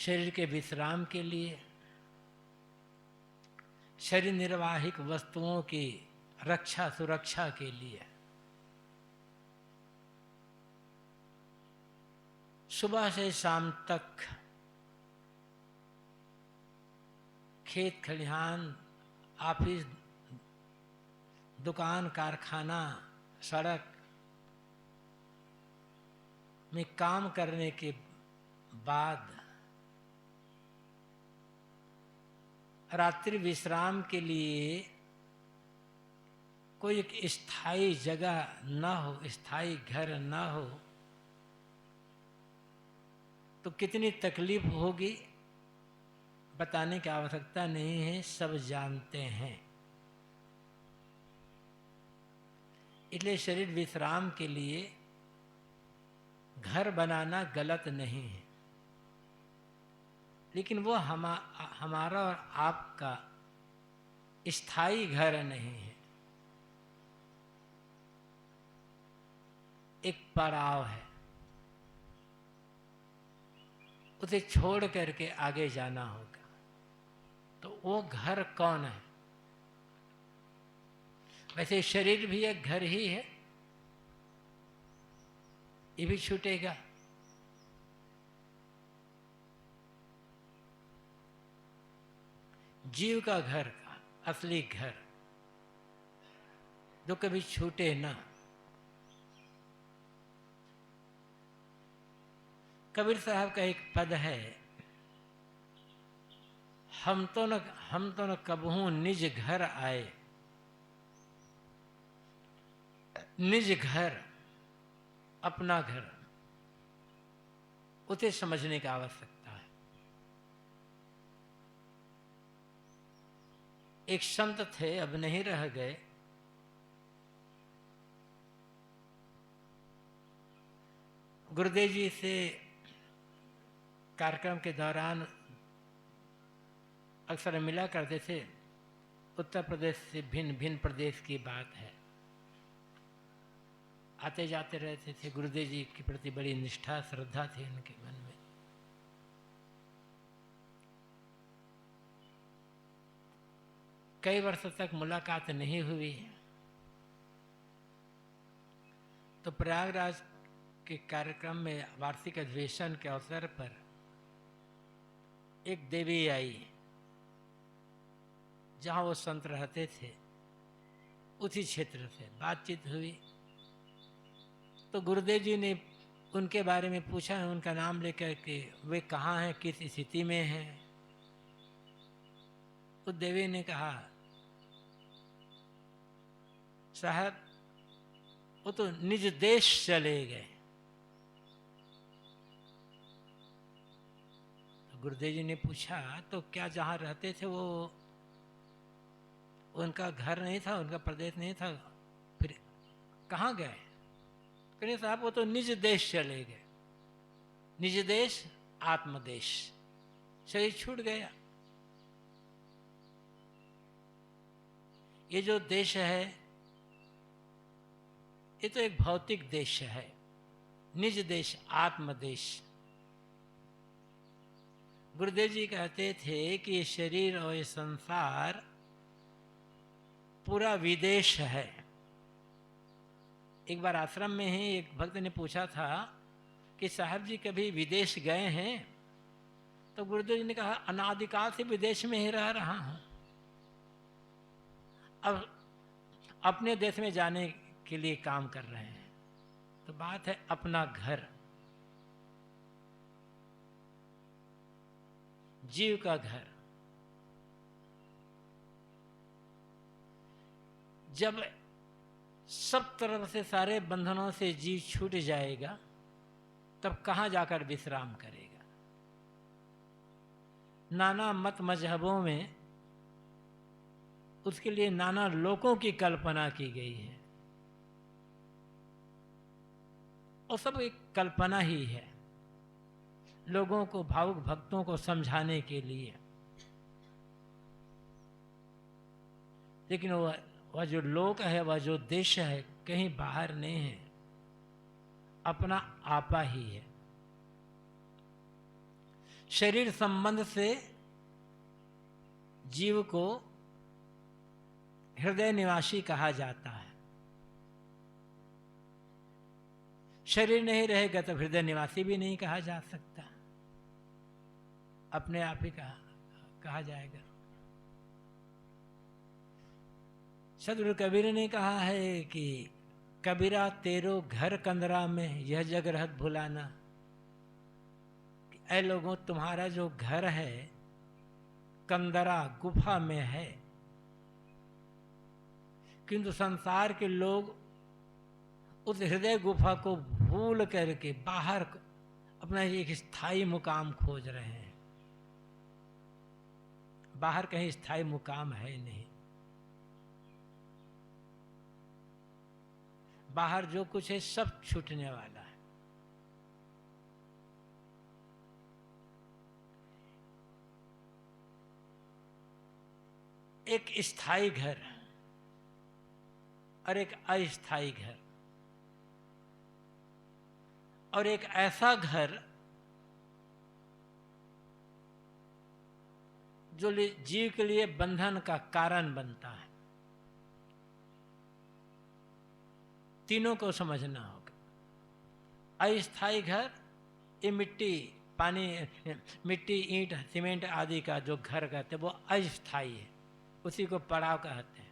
शरीर के विश्राम के लिए, शरीर निर्वाहिक वस्तुओं की रक्षा सुरक्षा के लिए। सुबह से शाम तक खेत खलिहान, ऑफिस, दुकान, कारखाना, सड़क में काम करने के बाद रात्रि विश्राम के लिए कोई एक स्थायी जगह न हो, स्थायी घर न हो, तो कितनी तकलीफ होगी बताने की आवश्यकता नहीं है, सब जानते हैं। इसलिए शरीर विश्राम के लिए घर बनाना गलत नहीं है, लेकिन वो हमारा और आपका स्थायी घर नहीं है, एक पड़ाव है। उसे छोड़ करके आगे जाना होगा। तो वो घर कौन है? वैसे शरीर भी एक घर ही है, ये भी छूटेगा। जीव का घर का असली घर जो कभी छूटे ना। कबीर साहब का एक पद है, हम तो न कबहू निज घर आए। निज घर, अपना घर, उसे समझने की आवश्यकता है। एक संत थे, अब नहीं रह गए, गुरुदेव जी से कार्यक्रम के दौरान अक्सर मिला करते थे। उत्तर प्रदेश से भिन्न भिन्न प्रदेश की बात है। आते जाते रहते थे। गुरुदेव जी के प्रति बड़ी निष्ठा श्रद्धा थी उनके मन में। कई वर्षों तक मुलाकात नहीं हुई, तो प्रयागराज के कार्यक्रम में वार्षिक अधिवेशन के अवसर पर एक देवी आई, जहाँ वो संत रहते थे, उसी क्षेत्र से बातचीत हुई। तो गुरुदेव जी ने उनके बारे में पूछा, उनका नाम लेकर के वे कहाँ हैं, किस स्थिति में हैं। तो देवी ने कहा, साहब वो तो निज देश चले गए। तो गुरुदेव जी ने पूछा, तो क्या जहाँ रहते थे वो उनका घर नहीं था, उनका प्रदेश नहीं था, फिर कहाँ गए? कहने साहब वो तो निज देश चले गए। निज देश आत्मदेश, शरीर छूट गया। ये जो देश है ये तो एक भौतिक देश है। निज देश आत्मदेश। गुरुदेव जी कहते थे कि ये शरीर और ये संसार पूरा विदेश है। एक बार आश्रम में ही एक भक्त ने पूछा था कि साहब जी कभी विदेश गए हैं? तो गुरुदेव जी ने कहा, अनादिकाल से विदेश में ही रह रहा हूं, अब अपने देश में जाने के लिए काम कर रहे हैं। तो बात है अपना घर, जीव का घर। जब सब तरफ से सारे बंधनों से जीव छूट जाएगा, तब कहाँ जाकर विश्राम करेगा? नाना मत मजहबों में उसके लिए नाना लोकों की कल्पना की गई है, और सब एक कल्पना ही है, लोगों को, भावुक भक्तों को समझाने के लिए। लेकिन वह जो लोक है, वह जो देश है, कहीं बाहर नहीं है, अपना आपा ही है। शरीर संबंध से जीव को हृदय निवासी कहा जाता है। शरीर नहीं रहेगा तो हृदय निवासी भी नहीं कहा जा सकता, अपने आप ही कहा जाएगा। सदगुरु कबीर ने कहा है कि कबीरा तेरो घर कंदरा में यह जग रहत भुलाना। ऐ लोगों, तुम्हारा जो घर है कंदरा गुफा में है, किंतु संसार के लोग उस हृदय गुफा को भूल करके बाहर अपना एक स्थायी मुकाम खोज रहे हैं। बाहर कहीं स्थायी मुकाम है नहीं। बाहर जो कुछ है सब छूटने वाला है। एक स्थायी घर और एक अस्थायी घर, और एक ऐसा घर जो जीव के लिए बंधन का कारण बनता है। तीनों को समझना होगा। अस्थायी घर ये मिट्टी, पानी, मिट्टी, ईंट, सीमेंट आदि का जो घर कहते हैं वो अस्थायी है, उसी को पड़ाव कहते हैं।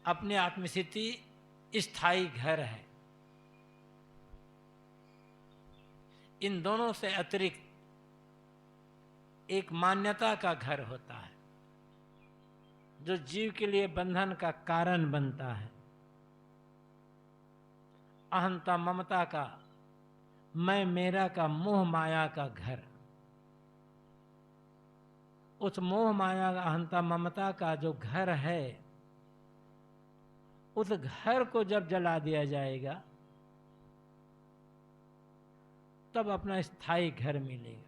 अपनी आत्मस्थिति स्थायी घर है। इन दोनों से अतिरिक्त एक मान्यता का घर होता है जो जीव के लिए बंधन का कारण बनता है। अहंता ममता का, मैं मेरा का, मोह माया का घर। उस मोह माया का, अहंता ममता का जो घर है, उस घर को जब जला दिया जाएगा तब अपना स्थायी घर मिलेगा।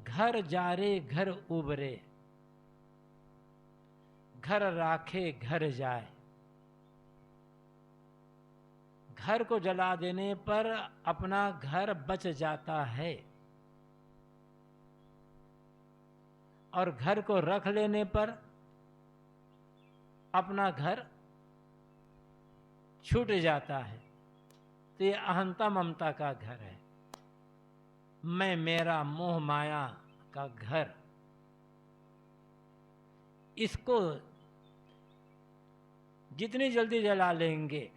घर जारे घर उबरे, घर राखे घर जाए। घर को जला देने पर अपना घर बच जाता है, और घर को रख लेने पर अपना घर छूट जाता है। तो ये अहंता ममता का घर है, मैं मेरा मोह माया का घर। इसको जितनी जल्दी जला लेंगे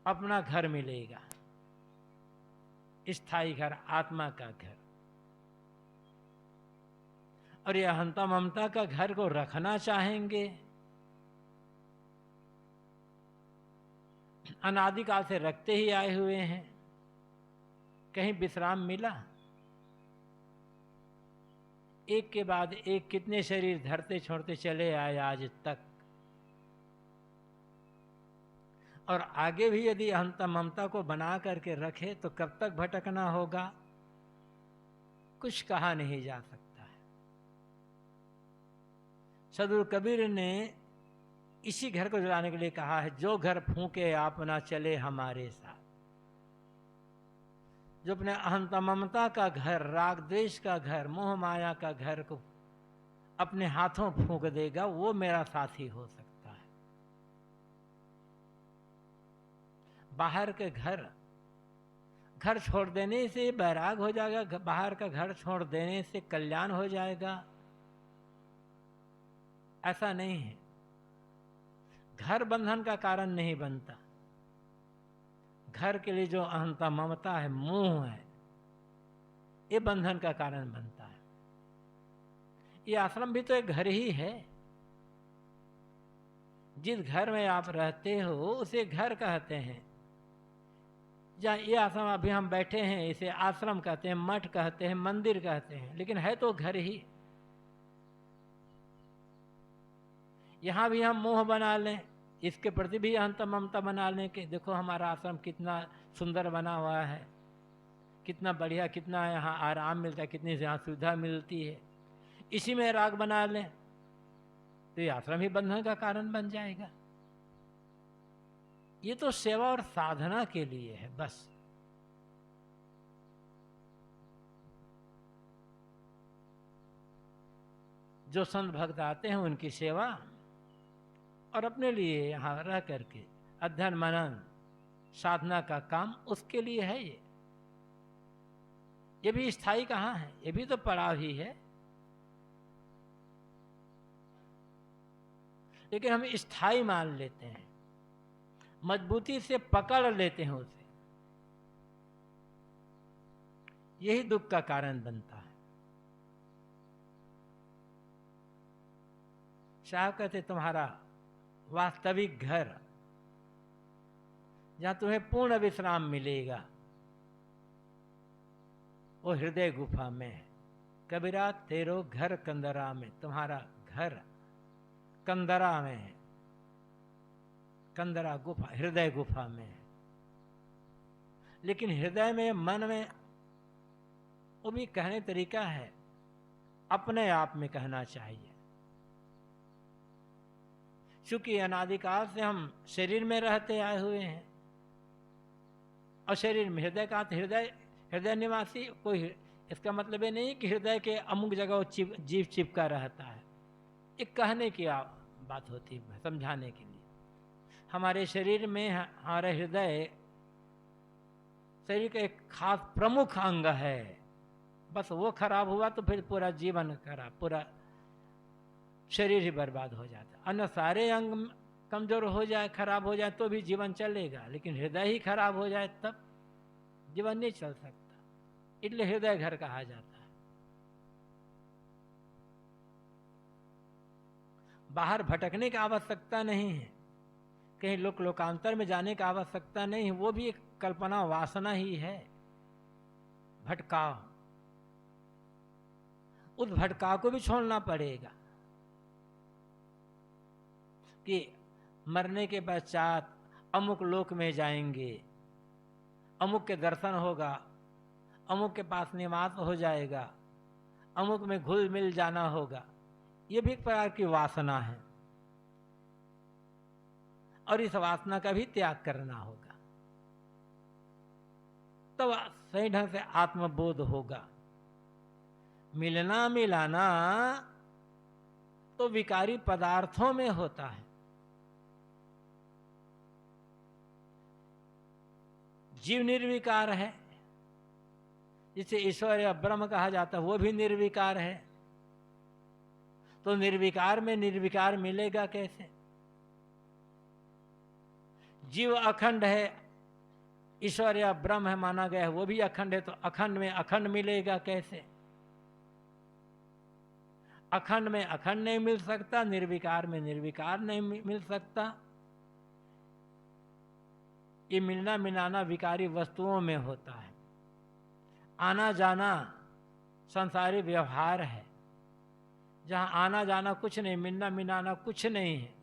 अपना घर मिलेगा, स्थायी घर, आत्मा का घर। और ये अहंता ममता का घर को रखना चाहेंगे, अनादिकाल से रखते ही आए हुए हैं। कहीं विश्राम मिला? एक के बाद एक कितने शरीर धरते छोड़ते चले आए आज तक। और आगे भी यदि अहंता ममता को बना करके रखे तो कब तक भटकना होगा, कुछ कहा नहीं जा सकता है। सदगुरु कबीर ने इसी घर को जलाने के लिए कहा है, जो घर फूके आप ना चले हमारे साथ। जो अपने अहंता ममता का घर, राग द्वेष का घर, मोह माया का घर को अपने हाथों फूंक देगा, वो मेरा साथी हो सकता है। बाहर के घर छोड़ देने से बैराग हो जाएगा, बाहर का घर छोड़ देने से कल्याण हो जाएगा, ऐसा नहीं है। घर बंधन का कारण नहीं बनता। घर के लिए जो अहंता ममता है, मोह है, ये बंधन का कारण बनता है। ये आश्रम भी तो एक घर ही है। जिस घर में आप रहते हो उसे घर कहते हैं। जहाँ ये आश्रम अभी हम बैठे हैं इसे आश्रम कहते हैं, मठ कहते हैं, मंदिर कहते हैं, लेकिन है तो घर ही। यहाँ भी हम मोह बना लें, इसके प्रति भी अहंता ममता बना लें कि देखो हमारा आश्रम कितना सुंदर बना हुआ है, कितना बढ़िया, कितना यहाँ आराम मिलता है, कितनी यहाँ सुविधा मिलती है, इसी में राग बना लें तो ये आश्रम ही बंधन का कारण बन जाएगा। ये तो सेवा और साधना के लिए है बस। जो संत भक्त आते हैं उनकी सेवा, और अपने लिए यहाँ रह करके अध्ययन मनन साधना का काम उसके लिए है। ये भी स्थायी कहाँ है, ये भी तो पड़ाव ही है। लेकिन हम स्थायी मान लेते हैं, मजबूती से पकड़ लेते हैं उसे, यही दुख का कारण बनता है। साहब कहते तुम्हारा वास्तविक घर जहां तुम्हें पूर्ण विश्राम मिलेगा वो हृदय गुफा में है। कबीरा तेरो घर कंदरा में, तुम्हारा घर कंदरा में है, कंदरा गुफा हृदय गुफा में है। लेकिन हृदय में मन में वो भी कहने तरीका है, अपने आप में कहना चाहिए। चूंकि अनादिकाल से हम शरीर में रहते आए हुए हैं और शरीर में हृदय का, हृदय निवासी कोई, इसका मतलब ये नहीं कि हृदय के अमुक जगह जीव चिपका रहता है। एक कहने की बात होती है, समझाने के लिए। हमारे शरीर में हमारे हृदय शरीर का एक खास प्रमुख अंग है, बस वो खराब हुआ तो फिर पूरा जीवन खराब, पूरा शरीर ही बर्बाद हो जाता है। अन्य सारे अंग कमजोर हो जाए, खराब हो जाए तो भी जीवन चलेगा, लेकिन हृदय ही खराब हो जाए तब जीवन नहीं चल सकता। इसलिए हृदय घर कहा जाता है। बाहर भटकने की आवश्यकता नहीं है, कहीं लोकांतर में जाने की आवश्यकता नहीं है, वो भी एक कल्पना वासना ही है, भटकाव। उस भटकाव को भी छोड़ना पड़ेगा कि मरने के पश्चात अमुक लोक में जाएंगे, अमुक के दर्शन होगा, अमुक के पास निवास हो जाएगा, अमुक में घुल मिल जाना होगा। ये भी एक प्रकार की वासना है और इस वासना का भी त्याग करना होगा, तो सही ढंग से आत्मबोध होगा। मिलना मिलाना तो विकारी पदार्थों में होता है। जीव निर्विकार है, जिसे ईश्वर या ब्रह्म कहा जाता है, वो भी निर्विकार है। तो निर्विकार में निर्विकार मिलेगा कैसे? जीव अखंड है, ईश्वर या ब्रह्म है माना गया है, वो भी अखंड है, तो अखंड में अखंड मिलेगा कैसे? अखंड में अखंड नहीं मिल सकता, निर्विकार में निर्विकार नहीं मिल सकता। ये मिलना मिलाना विकारी वस्तुओं में होता है। आना जाना संसारी व्यवहार है, जहां आना जाना कुछ नहीं, मिलना मिलाना कुछ नहीं है।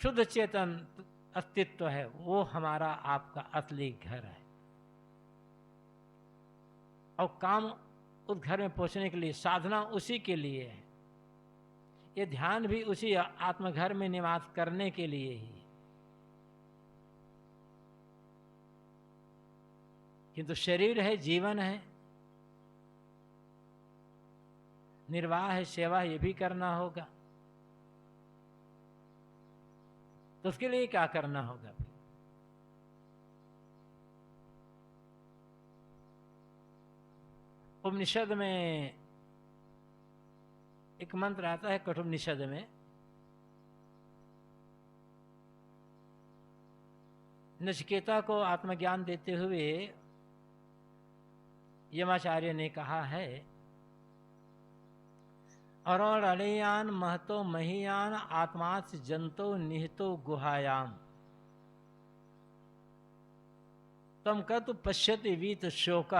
शुद्ध चेतन अस्तित्व है, वो हमारा आपका असली घर है। और काम उस घर में पहुंचने के लिए, साधना उसी के लिए है। ये ध्यान भी उसी आत्मघर में निवास करने के लिए ही। किंतु शरीर है, जीवन है, निर्वाह है, सेवा, ये भी करना होगा। तो उसके लिए क्या करना होगा? उपनिषद में एक मंत्र आता है, कठोपनिषद में, नचिकेता को आत्मज्ञान देते हुए यमाचार्य ने कहा है, अरणयान महतो महीयान आत्मास जंतो निहितो गुहायाम तम कतु पश्यति वीत शोक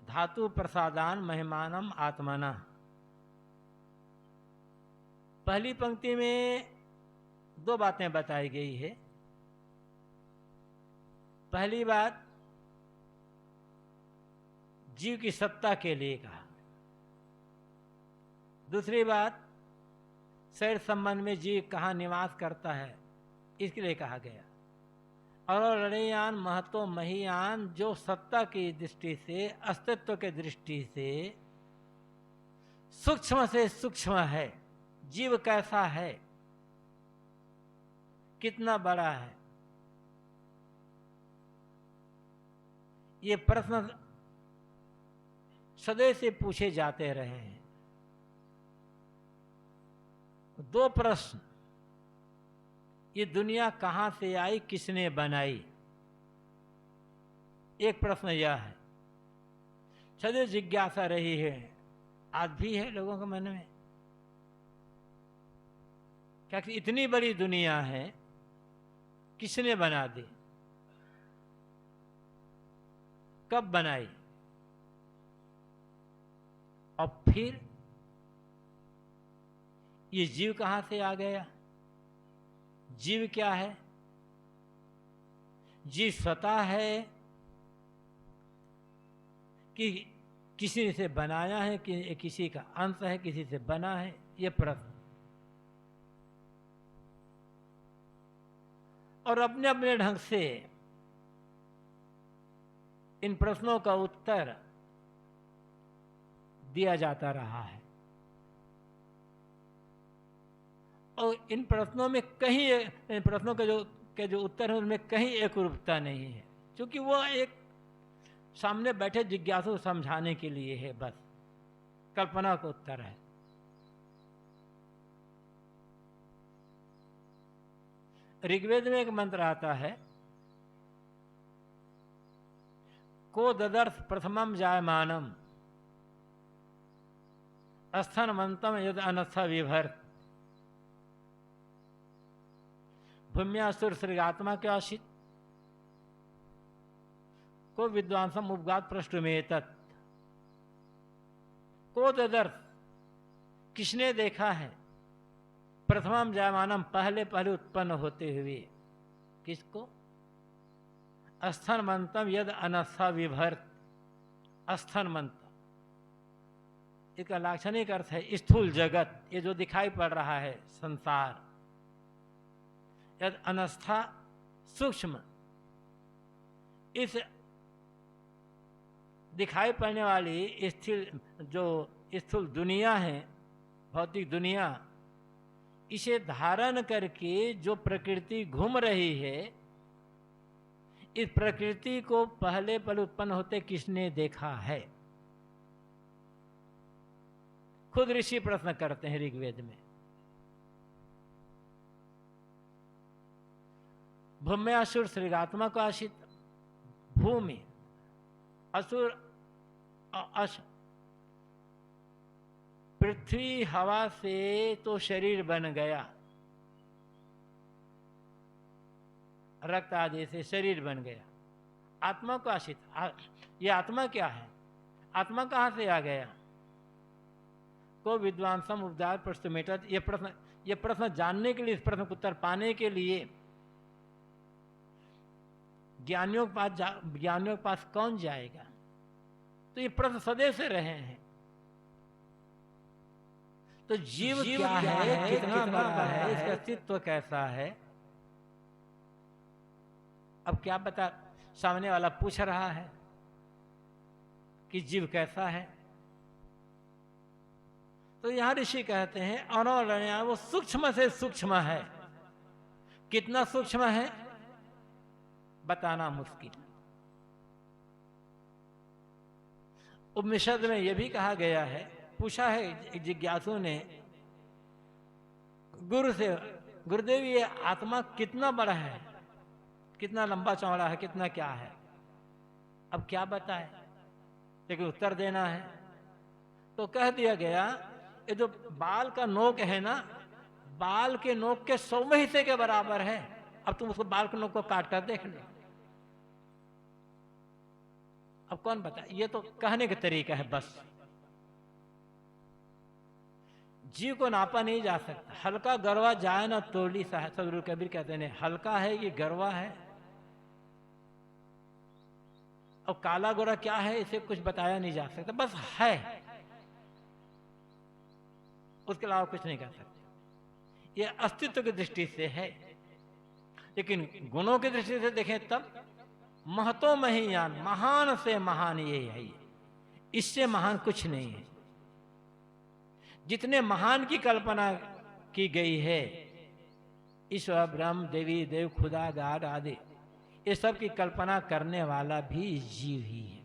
धातु प्रसादान महिमानम आत्मना। पहली पंक्ति में दो बातें बताई गई है। पहली बात जीव की सत्ता के लिए कहा, दूसरी बात शरीर संबंध में जीव कहाँ निवास करता है इसके लिए कहा गया। और रणयान महतो महीयान, जो सत्ता की दृष्टि से, अस्तित्व के दृष्टि से सूक्ष्म से सूक्ष्म है। जीव कैसा है, कितना बड़ा है, ये प्रश्न सदैव से पूछे जाते रहे हैं। दो प्रश्न, ये दुनिया कहां से आई, किसने बनाई, एक प्रश्न यह है, सदैव जिज्ञासा रही है, आज भी है लोगों के मन में। क्या इतनी बड़ी दुनिया है, किसने बना दी, कब बनाई, और फिर ये जीव कहां से आ गया, जीव क्या है, जीव स्वतः है कि किसी से बनाया है, कि किसी का अंश है, किसी से बना है, ये प्रश्न। और अपने अपने ढंग से इन प्रश्नों का उत्तर दिया जाता रहा है। और इन प्रश्नों में कहीं, इन प्रश्नों के जो उत्तर है उनमें कहीं एक रूपता नहीं है, क्योंकि वो एक सामने बैठे जिज्ञासु समझाने के लिए है, बस कल्पना का उत्तर है। ऋग्वेद में एक मंत्र आता है, को ददर्श प्रथमम जायमानम अस्थनमंतम यद अनस्थ विभर्त। भूम्यासुर सृगात्मा के आशित को विद्वांसम उपगात पृष्ठमेतत्। को ददर्श, किसने देखा है, प्रथमम जायमानम, पहले पहले उत्पन्न होते हुए, किसको, अस्थनमंतम यद अनस्थ विभर्त। अस्थनमंत इसका लाक्षणिक अर्थ है स्थूल जगत, ये जो दिखाई पड़ रहा है संसार। यद अनस्था, सूक्ष्म, इस दिखाई पड़ने वाली स्थूल दुनिया है, भौतिक दुनिया, इसे धारण करके जो प्रकृति घूम रही है, इस प्रकृति को पहले पहले उत्पन्न होते किसने देखा है। खुद ऋषि प्रश्न करते हैं ऋग्वेद में। भूम्य असुर सृगात्मा को आशित, भूमि असुर पृथ्वी हवा से तो शरीर बन गया, रक्त आदि से शरीर बन गया, आत्मा को आशित। ये आत्मा क्या है, आत्मा कहां से आ गया, को विद्वांसम उपदार प्रश्नमेतत्। ये प्रश्न जानने के लिए, इस प्रश्न का उत्तर पाने के लिए ज्ञानियों के पास कौन जाएगा। तो ये प्रश्न सदैव से रहे हैं। तो जीव क्या है, कितना बड़ा है, इसका अस्तित्व कैसा है। अब क्या बता, सामने वाला पूछ रहा है कि जीव कैसा है, तो यहां ऋषि कहते हैं अनौरणीय, वो सूक्ष्म से सूक्ष्म है। कितना सूक्ष्म है बताना मुश्किल। उपनिषद में यह भी कहा गया है, पूछा है जिज्ञासु ने गुरु से, गुरुदेव ये आत्मा कितना बड़ा है, कितना लंबा चौड़ा है, कितना क्या है। अब क्या बताए, लेकिन उत्तर देना है। तो कह दिया गया, ये जो बाल का नोक है ना, बाल के नोक के 100वें हिस्से के बराबर है। अब तुम उसको बाल के नोक को काट कर देख लो। अब कौन बता, ये तो कहने का तरीका है बस। जीव को नापा नहीं जा सकता। हल्का गरवा जाए ना तोड़ी सा है, सदगुरु कबीर कहते हैं हल्का है ये गरवा है। और काला गोरा क्या है इसे कुछ बताया नहीं जा सकता, बस है, उसके अलावा कुछ नहीं कर सकते। ये अस्तित्व की दृष्टि से है। लेकिन गुणों की दृष्टि से देखें तब महतो महियान, महान से महान ये है, इससे महान कुछ नहीं है। जितने महान की कल्पना की गई है, ईश्वर, ब्रह्म, देवी, देव, खुदा, दाद आदि, ये सब की कल्पना करने वाला भी जीव ही है।